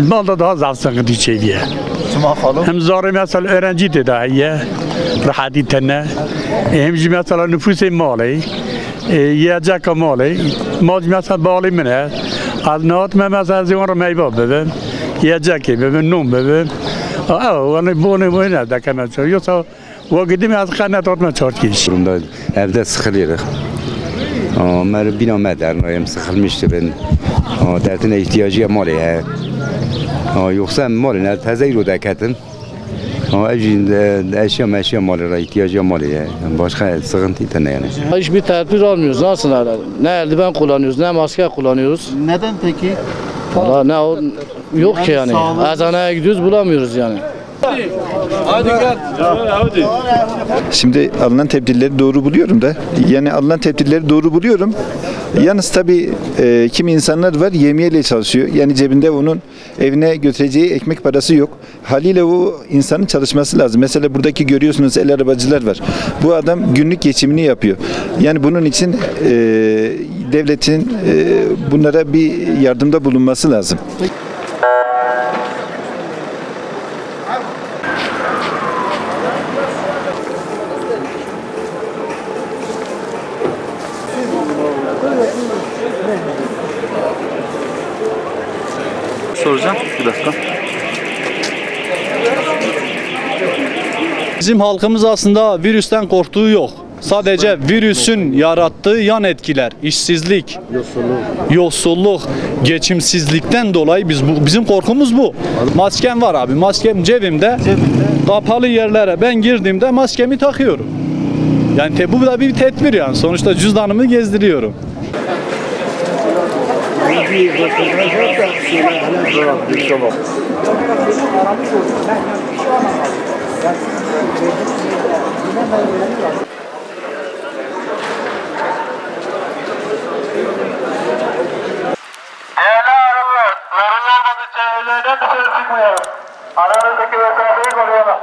Mal da daha zaf sıkıntı çekiyor. Hem zor mesela öğrenci de dahiye rahat tane. Hem mesela nüfusu malı, yiyecek malı, mal mesela bağlı mı ne? Az naat mesela zivar meyve bebem, yiyecek bebem, num bebem. Onu ne de kemer çor. Yoksa vakitimi az kanat atma çorkiş. Durumda evde sıkılıyoruz. Ama bina medernayım sıkılmıştı ben. Dertine ihtiyacı malı he. Yoksa malına tezeyru dekatim. Eşya malıra ihtiyacı malı he. Başka sıkıntı tane yani. Hiçbir tedbir almıyoruz. Nasıl herhalde? Ne eldiven kullanıyoruz, ne maske kullanıyoruz. Neden peki? Valla ne o yok ki yani. Eczaneye gidiyoruz bulamıyoruz yani. Şimdi alınan tedbirleri doğru buluyorum da yani alınan tedbirleri doğru buluyorum. Yalnız tabii kimi insanlar var yemeğiyle çalışıyor. Yani cebinde onun evine götüreceği ekmek parası yok. Haliyle o insanın çalışması lazım. Mesela buradaki görüyorsunuz el arabacılar var. Bu adam günlük geçimini yapıyor. Yani bunun için devletin bunlara bir yardımda bulunması lazım. Soracağım bir dakika. Bizim halkımız aslında virüsten korktuğu yok. Sadece virüsün yarattığı yan etkiler, işsizlik, yoksulluk, geçimsizlikten dolayı bizim korkumuz bu. Maskem var abi, maskem cebimde. Kapalı yerlere ben girdiğimde maskemi takıyorum. Yani bu da bir tedbir yani. Sonuçta cüzdanımı gezdiriyorum. Aranızdaki mesafeyi koruyalım.